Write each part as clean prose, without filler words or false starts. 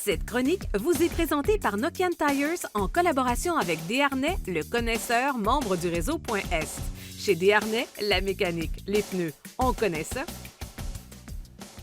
Cette chronique vous est présentée par Nokian Tires en collaboration avec Desharnais, le connaisseur membre du réseau Point Est. Chez Desharnais, la mécanique, les pneus, on connaît ça.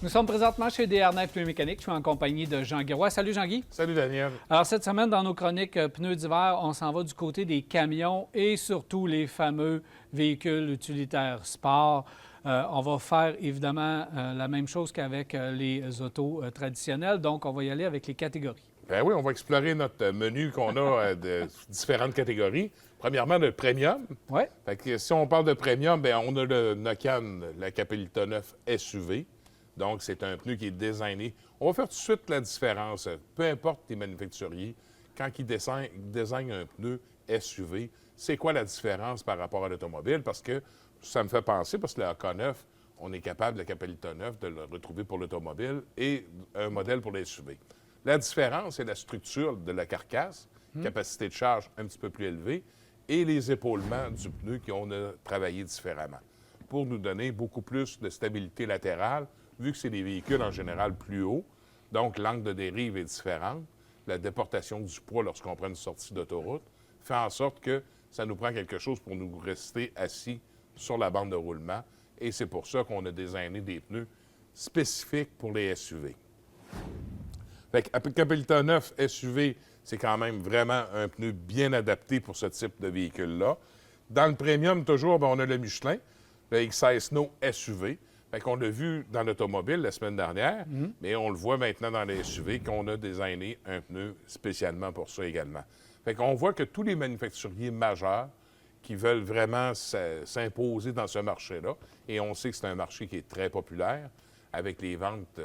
Nous sommes présentement chez Desharnais Pneus Mécaniques. Je suis en compagnie de Jean-Guy Roy. Salut Jean-Guy. Salut Daniel. Alors cette semaine, dans nos chroniques pneus d'hiver, on s'en va du côté des camions et surtout les fameux véhicules utilitaires sport. On va faire évidemment la même chose qu'avec les autos traditionnelles. Donc, on va y aller avec les catégories. Ben oui, on va explorer notre menu qu'on a de différentes catégories. Premièrement, le premium. Oui. Fait que si on parle de premium, bien, on a le Nokian, la Capelito 9 SUV. Donc, c'est un pneu qui est designé. On va faire tout de suite la différence. Peu importe les manufacturiers, quand ils désignent un pneu SUV, c'est quoi la différence par rapport à l'automobile? Parce que ça me fait penser, parce que le AK9, on est capable, le Capelito 9, de le retrouver pour l'automobile et un modèle pour les SUV. La différence, c'est la structure de la carcasse, capacité de charge un petit peu plus élevée, et les épaulements du pneu qu'on a travaillé différemment pour nous donner beaucoup plus de stabilité latérale, vu que c'est des véhicules en général plus hauts. Donc, l'angle de dérive est différent. La déportation du poids lorsqu'on prend une sortie d'autoroute fait en sorte que ça nous prend quelque chose pour nous rester assis sur la bande de roulement. Et c'est pour ça qu'on a désigné des pneus spécifiques pour les SUV. Fait que Capelito 9 SUV, c'est quand même vraiment un pneu bien adapté pour ce type de véhicule-là. Dans le premium, toujours, bien, on a le Michelin, le XS Snow SUV. Fait qu'on l'a vu dans l'automobile la semaine dernière, mais on le voit maintenant dans les SUV qu'on a designé un pneu spécialement pour ça également. Fait qu'on voit que tous les manufacturiers majeurs qui veulent vraiment s'imposer dans ce marché-là, et on sait que c'est un marché qui est très populaire, avec les ventes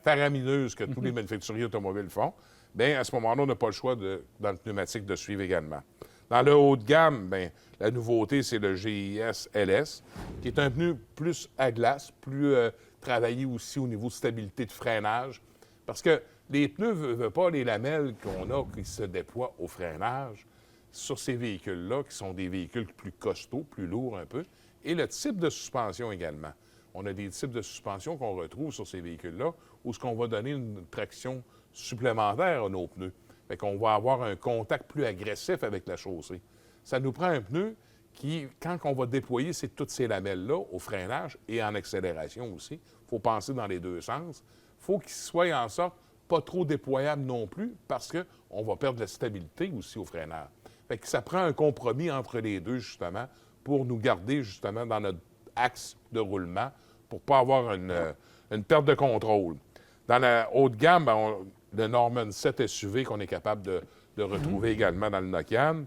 faramineuses que tous les manufacturiers automobiles font, bien, à ce moment-là, on n'a pas le choix, dans le pneumatique, de suivre également. Dans le haut de gamme, bien, la nouveauté, c'est le GIS LS, qui est un pneu plus à glace, plus travaillé aussi au niveau de stabilité de freinage. Parce que les pneus ne veulent pas les lamelles qu'on a qui se déploient au freinage sur ces véhicules-là, qui sont des véhicules plus costauds, plus lourds un peu, et le type de suspension également. On a des types de suspension qu'on retrouve sur ces véhicules-là, où ce qu'on va donner une traction supplémentaire à nos pneus. Fait qu'on va avoir un contact plus agressif avec la chaussée. Ça nous prend un pneu qui, quand on va déployer toutes ces lamelles-là au freinage et en accélération aussi, il faut penser dans les deux sens, il faut qu'il soit en sorte pas trop déployable non plus parce qu'on va perdre la stabilité aussi au freinage. Fait que ça prend un compromis entre les deux, justement, pour nous garder, justement, dans notre axe de roulement pour ne pas avoir une perte de contrôle. Dans la haute gamme, bien, le Norman 7 SUV qu'on est capable de retrouver également dans le Nokian.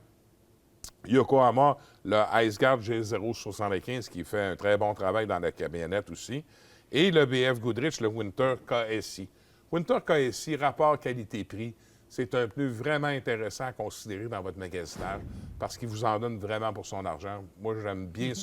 Yokohama, le IceGuard G075 qui fait un très bon travail dans la camionnette aussi. Et le BF Goodrich, le Winter KSI. Winter KSI, rapport qualité-prix, c'est un pneu vraiment intéressant à considérer dans votre magasinage parce qu'il vous en donne vraiment pour son argent. Moi, j'aime bien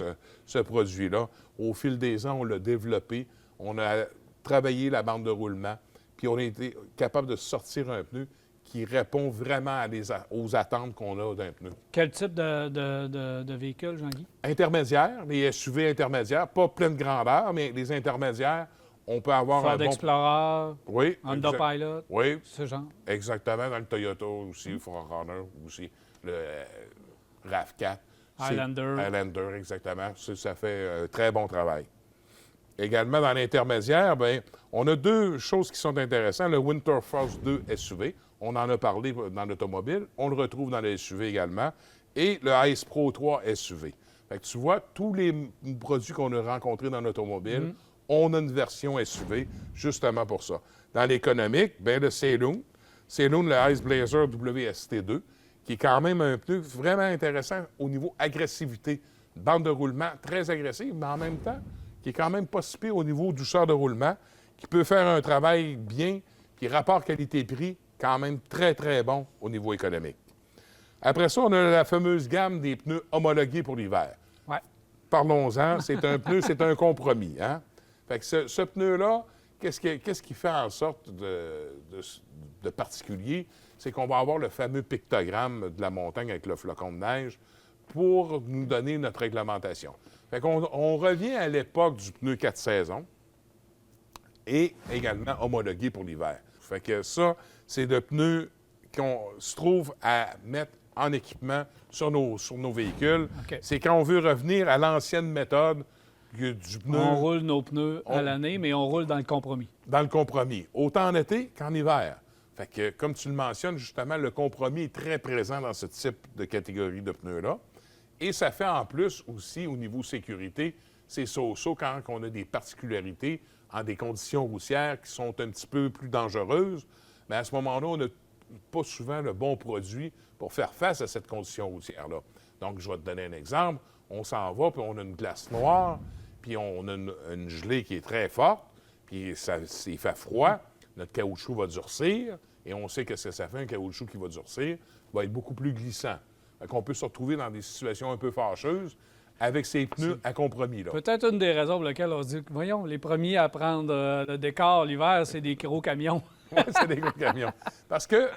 ce produit-là. Au fil des ans, on l'a développé, on a travaillé la bande de roulement, puis on a été capable de sortir un pneu qui répond vraiment aux attentes qu'on a d'un pneu. Quel type de véhicule, Jean-Guy? Intermédiaires, les SUV intermédiaires, pas pleine grandeur, mais les intermédiaires, on peut avoir Ford Explorer, oui, Honda Pilot, oui, ce genre. Exactement, dans le Toyota aussi, le Forerunner aussi, le RAV4. Highlander, exactement. Ça fait un très bon travail. Également, dans l'intermédiaire, bien, on a deux choses qui sont intéressantes. Le Winter Force 2 SUV, on en a parlé dans l'automobile. On le retrouve dans les SUV également. Et le Ice Pro 3 SUV. Fait que tu vois, tous les produits qu'on a rencontrés dans l'automobile, on a une version SUV justement pour ça. Dans l'économique, bien, le Saloon, le Ice Blazer WST2, qui est quand même un pneu vraiment intéressant au niveau agressivité. Bande de roulement très agressive, mais en même temps, qui est quand même pas si pire au niveau douceur de roulement, qui peut faire un travail bien, puis rapport qualité-prix quand même très, très bon au niveau économique. Après ça, on a la fameuse gamme des pneus homologués pour l'hiver. Ouais. Parlons-en, c'est un pneu, c'est un compromis. Hein? Fait que ce pneu-là, qu'est-ce qui fait en sorte de particulier? C'est qu'on va avoir le fameux pictogramme de la montagne avec le flocon de neige pour nous donner notre réglementation. Fait qu'on revient à l'époque du pneu 4 saisons et également homologué pour l'hiver. Fait que ça, c'est de pneus qu'on se trouve à mettre en équipement sur nos véhicules. OK. C'est quand on veut revenir à l'ancienne méthode du pneu On roule nos pneus à l'année, mais on roule dans le compromis. dans le compromis, autant en été qu'en hiver. Fait que, comme tu le mentionnes, justement, le compromis est très présent dans ce type de catégorie de pneus-là. Et ça fait en plus aussi, au niveau sécurité, c'est so-so quand on a des particularités en des conditions routières qui sont un petit peu plus dangereuses. Mais à ce moment-là, on n'a pas souvent le bon produit pour faire face à cette condition routière-là. Donc, je vais te donner un exemple. On s'en va, puis on a une glace noire, puis on a une gelée qui est très forte, puis il fait froid. Notre caoutchouc va durcir, et on sait que ça fait un caoutchouc qui va durcir, va être beaucoup plus glissant. Fait qu'on peut se retrouver dans des situations un peu fâcheuses avec ces pneus à compromis, là. Peut-être une des raisons pour lesquelles on se dit, voyons, les premiers à prendre le décor l'hiver, c'est des gros camions. Oui, c'est des gros camions. Parce que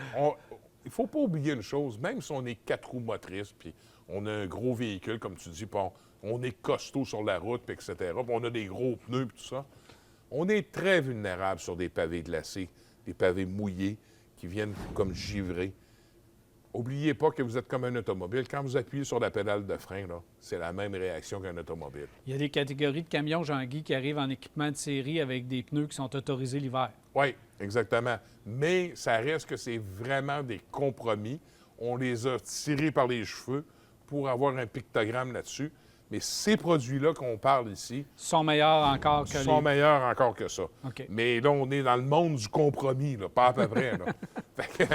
il ne faut pas oublier une chose, même si on est 4 roues motrices, puis on a un gros véhicule, comme tu dis, puis on est costaud sur la route, puis etc., puis on a des gros pneus, puis tout ça, on est très vulnérable sur des pavés glacés, des pavés mouillés qui viennent comme givrer. N'oubliez pas que vous êtes comme un automobile. Quand vous appuyez sur la pédale de frein, là, c'est la même réaction qu'un automobile. Il y a des catégories de camions, Jean-Guy, qui arrivent en équipement de série avec des pneus qui sont autorisés l'hiver. Oui, exactement. Mais ça reste que c'est vraiment des compromis. On les a tirés par les cheveux pour avoir un pictogramme là-dessus. Mais ces produits-là qu'on parle ici Sont meilleurs encore que sont meilleurs encore que ça. OK. Mais là, on est dans le monde du compromis, là, pas à peu près. Là. Fait que,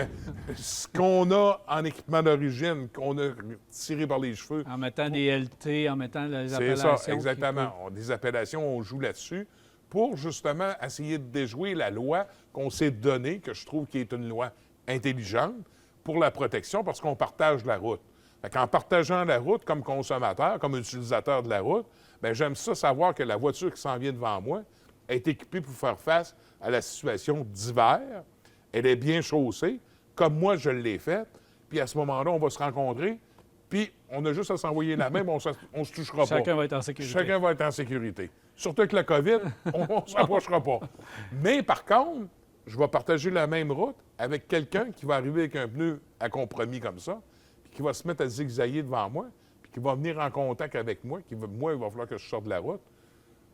ce qu'on a en équipement d'origine, qu'on a tiré par les cheveux, En mettant des LT, en mettant les c'est appellations. ça, exactement. Des appellations, on joue là-dessus pour justement essayer de déjouer la loi qu'on s'est donnée, que je trouve qui est une loi intelligente pour la protection, parce qu'on partage la route. Fait qu'en partageant la route comme consommateur, comme utilisateur de la route, bien, j'aime ça savoir que la voiture qui s'en vient devant moi est équipée pour faire face à la situation d'hiver. Elle est bien chaussée, comme moi je l'ai faite. Puis à ce moment-là, on va se rencontrer, puis on a juste à s'envoyer la main, mais on se touchera pas. Chacun va être en sécurité. Chacun va être en sécurité. Surtout avec la COVID, on ne s'approchera pas. Mais par contre, je vais partager la même route avec quelqu'un qui va arriver avec un pneu à compromis comme ça, puis qui va se mettre à zigzaguer devant moi, puis qui va venir en contact avec moi, moi, il va falloir que je sorte de la route.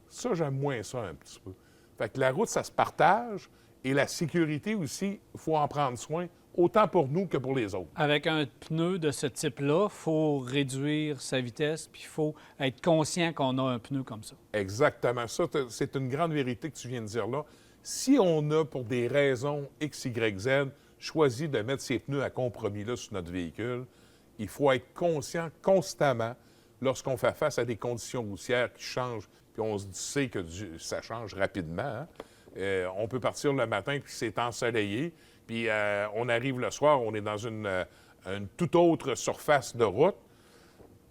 Ça, j'aime moins ça un petit peu. Fait que la route, ça se partage, et la sécurité aussi, il faut en prendre soin, autant pour nous que pour les autres. Avec un pneu de ce type-là, il faut réduire sa vitesse, puis il faut être conscient qu'on a un pneu comme ça. Exactement. Ça, c'est une grande vérité que tu viens de dire là. Si on a, pour des raisons X, Y, Z, choisi de mettre ces pneus à compromis-là sur notre véhicule, il faut être conscient constamment lorsqu'on fait face à des conditions routières qui changent, puis on sait que ça change rapidement. Hein? On peut partir le matin, puis c'est ensoleillé, puis on arrive le soir, on est dans une toute autre surface de route.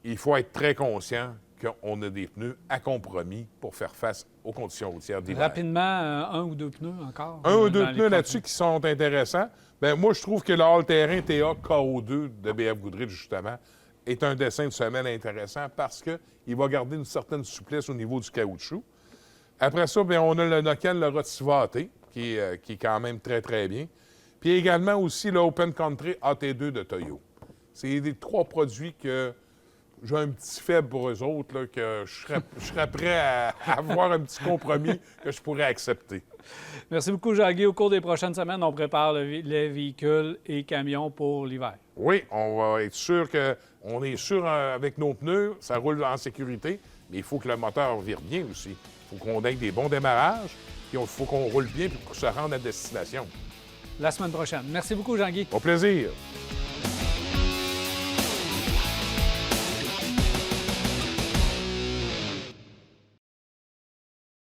Il faut être très conscient qu'on a des pneus à compromis pour faire face aux conditions routières d'hiver. Rapidement, un ou deux pneus encore? Un ou deux dans les pneus là-dessus qui sont intéressants. Bien, moi, je trouve que le all-terrain TA KO2 de BF Goodrich, justement, est un dessin de semelle intéressant parce qu'il va garder une certaine souplesse au niveau du caoutchouc. Après ça, bien, on a le Nokian, le Rotiva AT, qui est quand même très, très bien. Puis également aussi le Open Country AT2 de Toyo. C'est des 3 produits que j'ai un petit faible pour eux autres, là, que je serais prêt à avoir un petit compromis que je pourrais accepter. Merci beaucoup, Jean-Guy. Au cours des prochaines semaines, on prépare les véhicules et camions pour l'hiver. Oui, on va être sûr qu'on est sûr avec nos pneus, ça roule en sécurité, mais il faut que le moteur vire bien aussi. Il faut qu'on ait des bons démarrages, puis il faut qu'on roule bien pour se rendre à destination. La semaine prochaine. Merci beaucoup, Jean-Guy. Au plaisir.